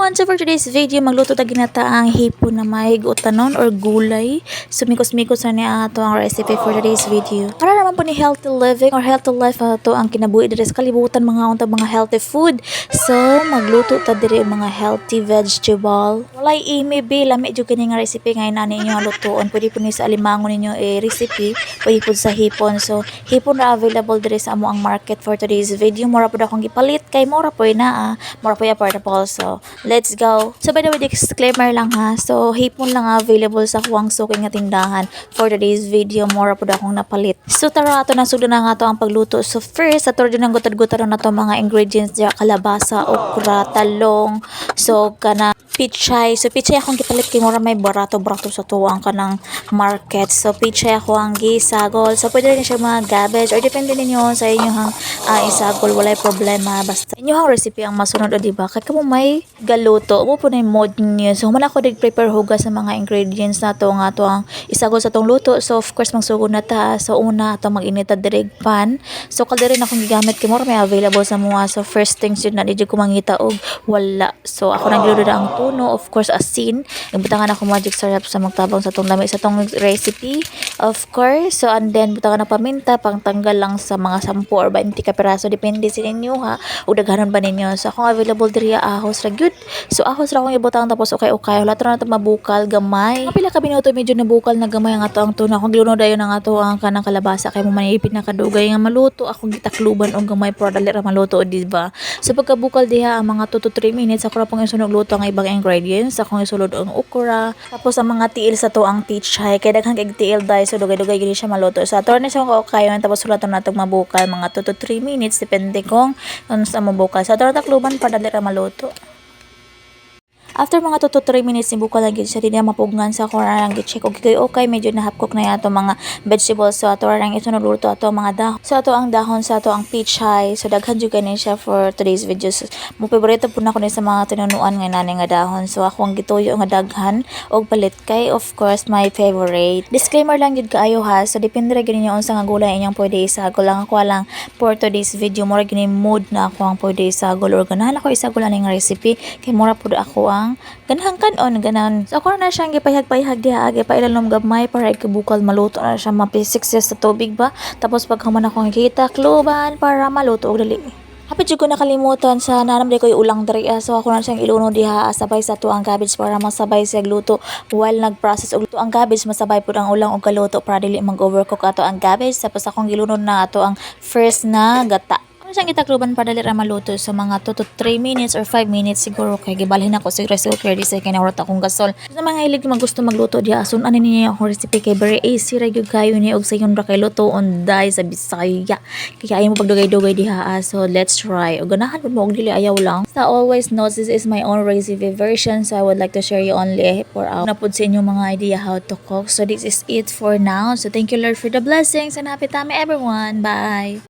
everyone! So for today's video, magluto ta ginataang hipon na may utanon or gulay. So mikos-mikos na niya ato ang recipe for today's video. Para naman po ni healthy living or healthy life ato ang kinabuhi diri sa kalibutan mga healthy food. So magluto ta diri mga healthy vegetable. Walay imi be lami jud kini nga recipe ngayon ani inyo lutuon. Pwede po ni sa alimangon ninyo recipe, pwede po sa hipon. So hipon na available diri sa amo ang market for today's video. Mura po akong gipalit kay mura po na mura po affordable. So let's go. So by the way, disclaimer lang ha. So hipon lang available sa Huang Suki nga tindahan for today's video. Mura po akong napalit. So tara ato na sugdo na nga to ang pagluto. So first, ato din ang gutad-gutad na to mga ingredients diya, kalabasa, okra, talong, so kana pichay. So pichay akong gipalit kay mura may barato-barato sa tuwang kanang market. So pichay ako ang gisagol. So pwede rin siya mga cabbage or depende ninyo sa inyong isagol, walay problema. Basta inyong recipe ang masunod o diba? Kaya kamo may galuto, mo po na yung mod niyo. So humana ko prepare hugas sa mga ingredients na to nga to ang isagol sa tong luto. So of course magsugod na ta. So una ato mag-init ta direct pan. So kalderin akong gigamit kay mura may available sa mga. So first things yun na di ko mangita og wala. So ako nagluto na ang tuno, of course asin. Ibutangan ako magic syrup sa magtabang sa tong lami sa tong recipe. Of course, so and then butangan na paminta pang tanggal lang sa mga 10 or 20 ka piraso depende sa inyo ha. O daghanon ba ninyo. So akong available diri ahos ra gyud. So ahos ra akong ibutang tapos okay lato na to mabukal gamay. Kapila ka minuto medyo nabukal na gamay ang ato ang tuna. Akong giluno dayon ang ato ang kanang kalabasa kay mo manipit na kadugay nga maluto. Akong gitakluban og gamay para dali ra maluto di ba. So pagkabukal diha ang mga 2 to 3 minutes ako ra pong isunog luto ang ibang ingredients. Akong isulod ang okra. Tapos ang mga tiil sa to ang pichay kay daghan kay tiil dai so dugay-dugay gini siya maluto. So ato na siya ko kayo tapos sulaton natong mabukal mga 2 to 3 minutes depende kung ano sa mabukal. So ato na takluban para dali ra maluto. After mga 2 to 3 minutes nibukal lang gid siya di na mapugngan sa kora lang gi-check okay medyo na half cook na yato mga vegetables. So ato lang isunod luto ato mga dahon. So ato ang dahon sa ato ang pichay. So daghan jud ganin siya for today's videos. Mo paborito po na ko ni sa mga tinunuan nga nani nga dahon. So ako ang gituyo nga daghan og palit kay of course my favorite. Disclaimer lang jud kaayo ha. So depende ra gid ninyo unsa nga gulay inyong pwede isagol lang ako lang for today's video mura gini mood na ako ang pwede isagol or ganahan ako isagol aning recipe kay mura pud ako ang ganahang kanon ganan. So ako na siyang gipayhag-payhag diha gipailalom gamay para ikabukal maluto na siya mapisik siya sa tubig ba. Tapos pag human ako ngita kluban para maluto og dali. Hapit jud ko nakalimutan sa nanam di ko ulang diri so ako na siyang iluno diha sabay sa tuang cabbage para masabay siya gluto while nagprocess og luto ang cabbage masabay pud ang ulang og kaluto para dili mag-overcook ato ang cabbage. Tapos akong giluno na ato ang first na gata. Siyang itakluban para dali ra maluto sa mga 2 to 3 minutes or 5 minutes siguro kay gibalhin ako sa rice cooker di sa kinawrat akong gasol. Sa mga hilig magusto magluto diha asun ani niya akong recipe kay very easy ra gyud kayo ni og sayon ra kay luto on dai sa Bisaya. Kaya ay mo pagdugay-dugay diha so let's try. Og ganahan pud mo og dili ayaw lang. So always note this is my own recipe version so I would like to share you only for out na pud sa inyo mga idea how to cook. So this is it for now. So thank you Lord for the blessings and happy time everyone. Bye.